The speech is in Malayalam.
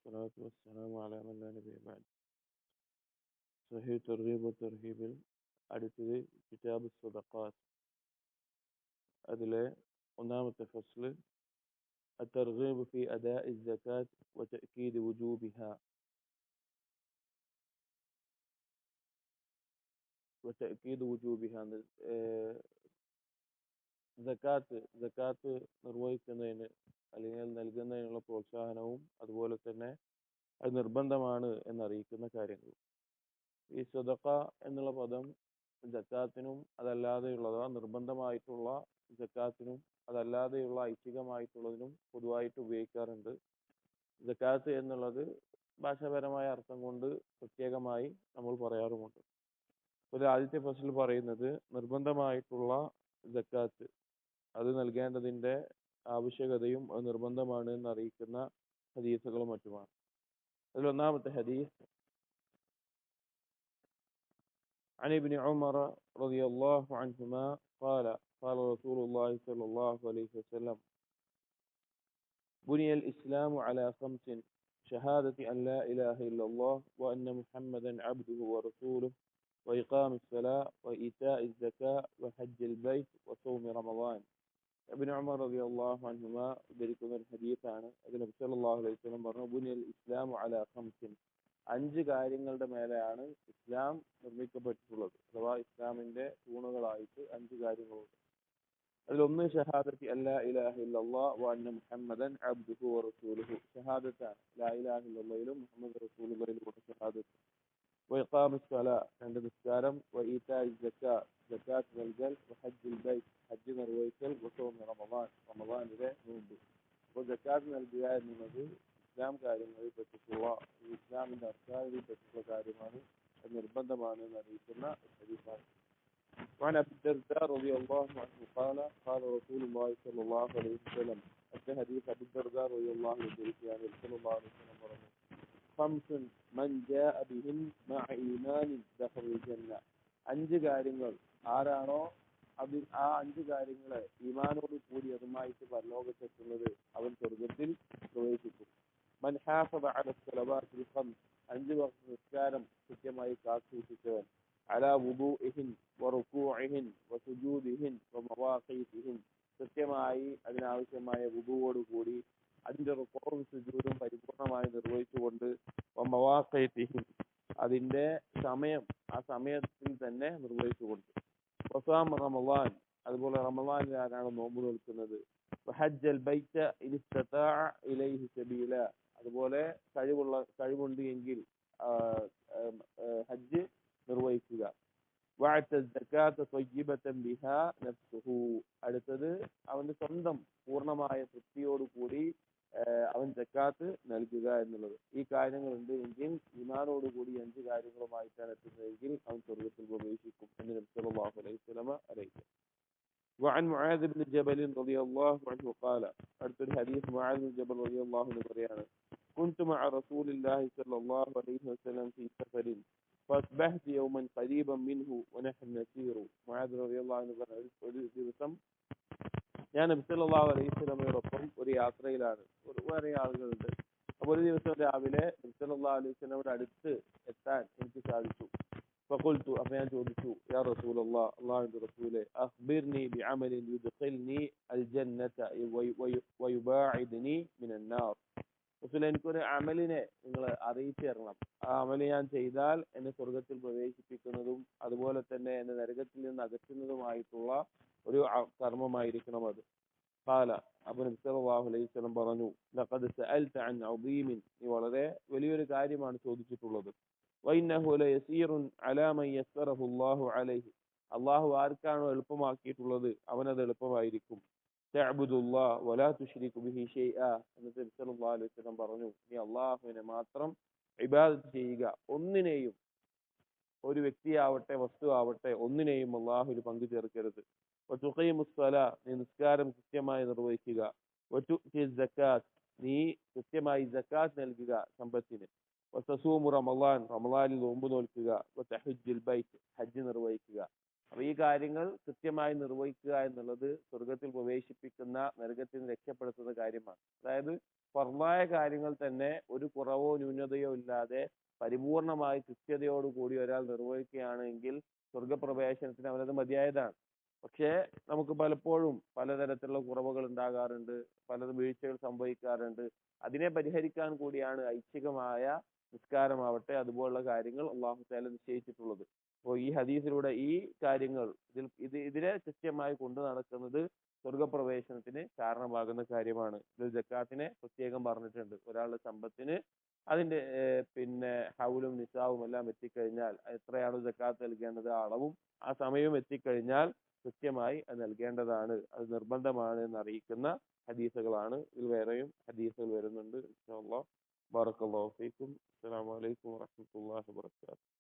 والصلاة والسلام على من لا نبي بعد. സഹീഹ് തർഗീബ് തർഹീബിൽ അടുത്തത് കിതാബ് സ്വദഖാത്ത്. അതിലെ ഒന്നാമത്തെ ഫസ്ല് الترغيب في أداء الزكاة وتأكيد وجوبها സക്കാത്ത് നിർവഹിക്കുന്നതിന് അല്ലെങ്കിൽ നൽകുന്നതിനുള്ള പ്രോത്സാഹനവും അതുപോലെ തന്നെ അത് നിർബന്ധമാണ് എന്നറിയിക്കുന്ന കാര്യങ്ങൾ. ഈ സ്വദഖ എന്നുള്ള പദം സക്കാത്തിനും അതല്ലാതെയുള്ളതോ നിർബന്ധമായിട്ടുള്ള സക്കാത്തിനും അതല്ലാതെയുള്ള ഐച്ഛികമായിട്ടുള്ളതിനും പൊതുവായിട്ട് ഉപയോഗിക്കാറുണ്ട്. സക്കാത്ത് എന്നുള്ളത് ഭാഷാപരമായ അർത്ഥം കൊണ്ട് പ്രത്യേകമായി നമ്മൾ പറയാറുമുണ്ട്. ഒരു ആദ്യത്തെ ഫസ്ലിൽ പറയുന്നത് നിർബന്ധമായിട്ടുള്ള സക്കാത്ത് അത് നൽകേണ്ടതിന്റെ ആവശ്യകതയും അത് നിർബന്ധമാണ് എന്നറിയിക്കുന്ന ഹദീസുകളും മറ്റുമാണ്. അതിൽ ഒന്നാമത്തെ ഹദീസ് عن ابن عمر رضي الله عنهما قال قال رسول الله صلى الله عليه وسلم بني الإسلام على خمس شهادة أن لا إله إلا الله وأن محمدا عبده ورسوله وإقام الصلاة وإيتاء الزكاة وحج البيت وصوم رمضان. ابن عمر رضي الله عنهما ذكر الحديث عن النبي صلى الله عليه وسلم بني الإسلام على خمس അഞ്ച് കാര്യങ്ങളുടെ മേലെയാണ് ഇസ്ലാം നിർമ്മിക്കപ്പെട്ടിട്ടുള്ളത്. അഥവാ ഇസ്ലാമിന്റെ തൂണുകളായിട്ട് അഞ്ച് കാര്യങ്ങളുണ്ട്. അതിലൊന്ന് ഷഹാദത്തി അല്ലാ ഇലാഹ ഇല്ലല്ലാഹ് വ അന്ന മുഹമ്മദൻ അബ്ദുഹു വ റസൂലുഹു. ഷഹാദത്താണ്. ലാ ഇലാഹ ഇല്ലല്ലാഹിലും മുഹമ്മദ് റസൂലുള്ളാഹിലും ഷഹാദത്ത്. വ ഇഖാമുസ് സ്വലാ, രണ്ട് നിസ്കാരം. വ ഈതാഇ സക്കാത്ത് നൽകൽ. വ ഹജ്ജുൽ ബൈത്ത്, ഹജ്ജ് നിർവഹിക്കൽ. വ സൗമി റമളാൻ, റമളാനിലെ നോമ്പ്. അപ്പോൾ സക്കാത്ത് നൽകുക എന്നുള്ളത് ഇസ്ലാം കാര്യങ്ങളിൽ പറ്റിയിട്ടുള്ള ഇസ്ലാമിന്റെ അർക്കാനിൽ പറ്റിയിട്ടുള്ള കാര്യമാണ്, അത് നിർബന്ധമാണ് എന്നറിയിക്കുന്ന ഹദീസാണ്. وعن أبي الدرداء رضي الله عنه قال قال رسول الله صلى الله عليه وسلم حديث أبي الدرداء رضي الله عنه يعني صلى الله عليه وسلم خمس من جاء بهن مع إيمان دخل الجنة. അഞ്ച് കാര്യങ്ങൾ ആരാണോ ആ അഞ്ച് കാര്യങ്ങളെ ഈമാനോട് കൂടി അതുമായിട്ട് പരലോകത്തെത്തുന്നത് അവൻ സ്വർഗത്തിൽ പ്രവേശിക്കും. മൻ ഹാഫദ അല സ്വലവാത്തിൽ ഖംസ്, അഞ്ച് വഖ്ത് നിസ്കാരം കൃത്യമായി കാത്തുസൂക്ഷിച്ചവൻ. അലാ വുദൂഇഹിൻ വറുകൂഇഹിൻ വസുജൂദിഹിൻ വമവാഖീതിഹിൻ, കൃത്യമായി അതിനാവശ്യമായ വുദൂവോട് കൂടി അതിന്റെ റുകൂഉം സുജൂദും പരിപൂർണമായി നിർവഹിച്ചുകൊണ്ട് വമവാഖീതിഹിൻ, അതിന്റെ സമയം ആ സമയത്തിൽ തന്നെ നിർവഹിച്ചുകൊണ്ട്. വസാം റമളാൻ, അതുപോലെ റമളാനിൽ ആരാണ് നോമ്പ് നോൽക്കുന്നത്. വഹജ്ജൽ ബൈത ഇൻ ഇസ്തതാഅ ഇലൈഹി സബീല, അതുപോലെ കഴിവുണ്ട് എങ്കിൽ ഹജ്ജ് നിർവഹിക്കുക. വഅത സകാത തയ്യിബതൻ ബിഹാ നഫ്സുഹു, അടുത്തത് അവന്റെ സ്വന്തം പൂർണ്ണമായ തൃപ്തിയോടുകൂടി അവൻ സക്കാത്ത് നൽകുക എന്നുള്ളത്. ഈ കാര്യങ്ങളുണ്ട് എങ്കിൽ ഈമാനോടുകൂടി അഞ്ച് കാര്യങ്ങളുമായിട്ടാണ് എത്തുന്നതെങ്കിൽ അവൻ സ്വർഗത്തിൽ പ്രവേശിക്കും എന്ന് നബി സല്ലല്ലാഹു അലൈഹി വസല്ലം അറിയിച്ചു. وعن معاذ بن جبل رضي الله عنه قال അടുത്ത حديث معاذ بن جبل رضي الله عنه പറയാണ് كنت مع رسول الله صلى الله عليه وسلم في سفر فأصبحت يوما قريبا منه ونحن نسير. معاذ رضي الله عنه ഒരു ദിവസം ഞാൻ നബി സല്ലല്ലാഹു അലൈഹി വസല്ലമയോടൊപ്പം ഒരു യാത്രയിലാണ്. വേറെ ആളുകളുണ്ട്. അപ്പോൾ ഒരു ദിവസം രാവിലെ നബി സല്ലല്ലാഹു അലൈഹി വസല്ലമയുടെ അടുത്ത് എത്താൻ എനിക്ക് സാധിച്ചു. فقلت, അപ്പോൾ ഞാൻ ചോദിച്ചു, യാ റസൂലല്ലാഹ്, അല്ലാഹുവിന്റെ റസൂലേ, അഖ്ബിർനി ബിഅമലിൻ യുദ്ഖിൽനി അൽജന്നത വയുബാഇദ്നി മിനൻ നാർ. റസൂലേ, എനിക്കൊരു അമലിനെ നിങ്ങൾ അറിയിച്ചു തരണം. ആ അമല് ഞാൻ ചെയ്താൽ എന്നെ സ്വർഗത്തിൽ പ്രവേശിപ്പിക്കുന്നതും അതുപോലെ തന്നെ എന്നെ നരകത്തിൽ നിന്ന് അകറ്റുന്നതുമായിട്ടുള്ള ഒരു കർമ്മമായിരിക്കണം അത്. ഖാല, അപ്പോൾ നബി സല്ലല്ലാഹു അലൈഹി വസല്ലം പറഞ്ഞു, ലഖദ് സഅൽത അൻ അദീമിൻ, നീ വളരെ വലിയൊരു കാര്യമാണ് ചോദിച്ചിട്ടുള്ളത്. വഇന്നഹു ലയസീറുൻ അലാ മൻ യസ്സറഹു അല്ലാഹു അലൈഹി, അല്ലാഹു ആർക്കാണോ എളുപ്പമാക്കിയിട്ടുള്ളത് അവനത് എളുപ്പമായിരിക്കും. തഅബുദുല്ലാഹ വലാ തുശ്രികു ബിഹി ഷൈആ, എന്ന് നബി സല്ലല്ലാഹു അലൈഹി വസല്ലം പറഞ്ഞു, നീ അല്ലാഹുവിനെ മാത്രം ഇബാദത്ത് ചെയ്യുക, ഒന്നിനെയും, ഒരു വ്യക്തിയാവട്ടെ വസ്തുവാവട്ടെ ഒന്നിനെയും അല്ലാഹുവിൽ പങ്കു ചേർക്കരുത്. വതുഖീമുസ് സ്വലാ, നീ നിസ്കാരം കൃത്യമായി നിർവഹിക്കുക. വതുഅതി സക്കാത്ത്, നീ കൃത്യമായി സക്കാത്ത് നൽകുക സമ്പത്തിന്. വതസൂമു റമളാൻ, റമളാനിൽ നോമ്പ് നോൽക്കുക. വതഹജ്ജുൽ ബൈത്ത്, ഹജ്ജ് നിർവഹിക്കുക. അപ്പൊ ഈ കാര്യങ്ങൾ കൃത്യമായി നിർവഹിക്കുക എന്നുള്ളത് സ്വർഗത്തിൽ പ്രവേശിപ്പിക്കുന്ന, നരകത്തിൽ നിന്ന് രക്ഷപ്പെടുത്തുന്ന കാര്യമാണ്. അതായത് ഫർളായ കാര്യങ്ങൾ തന്നെ ഒരു കുറവോ ന്യൂനതയോ ഇല്ലാതെ പരിപൂർണമായി കൃത്യതയോടുകൂടി ഒരാൾ നിർവഹിക്കുകയാണെങ്കിൽ സ്വർഗപ്രവേശനത്തിന് അവനത് മതിയായതാണ്. പക്ഷേ നമുക്ക് പലപ്പോഴും പലതരത്തിലുള്ള കുറവുകൾ ഉണ്ടാകാറുണ്ട്, പല വീഴ്ചകൾ സംഭവിക്കാറുണ്ട്. അതിനെ പരിഹരിക്കാൻ കൂടിയാണ് ഐച്ഛികമായ നിസ്കാരമാവട്ടെ അതുപോലുള്ള കാര്യങ്ങൾ അള്ളാഹു തആല നിശ്ചയിച്ചിട്ടുള്ളത്. അപ്പോൾ ഈ ഹദീസിലൂടെ ഈ കാര്യങ്ങൾ ഇതിനെ കൃത്യമായി കൊണ്ടു നടക്കുന്നത് സ്വർഗപ്രവേശനത്തിന് കാരണമാകുന്ന കാര്യമാണ്. ഇതിൽ ജക്കാത്തിനെ പ്രത്യേകം പറഞ്ഞിട്ടുണ്ട്. ഒരാളുടെ സമ്പത്തിന് അതിന്റെ പിന്നെ ഹൗലും നിസാവും എല്ലാം എത്തിക്കഴിഞ്ഞാൽ എത്രയാണ് ജക്കാത്ത് നൽകേണ്ടത് ആ അളവും ആ സമയവും എത്തിക്കഴിഞ്ഞാൽ കൃത്യമായി അത് നൽകേണ്ടതാണ്, അത് നിർബന്ധമാണ് എന്ന് അറിയിക്കുന്ന ഹദീസുകളാണ്. ഇതിൽ വേറെയും ഹദീസുകൾ വരുന്നുണ്ട്. ഇൻഷാ അല്ലാഹ്. ബാറക്കല്ലാഹു ഫീക്കും. അസ്സലാമു അലൈക്കും വറഹ്മത്തുള്ളാഹി വബറകാതുഹു.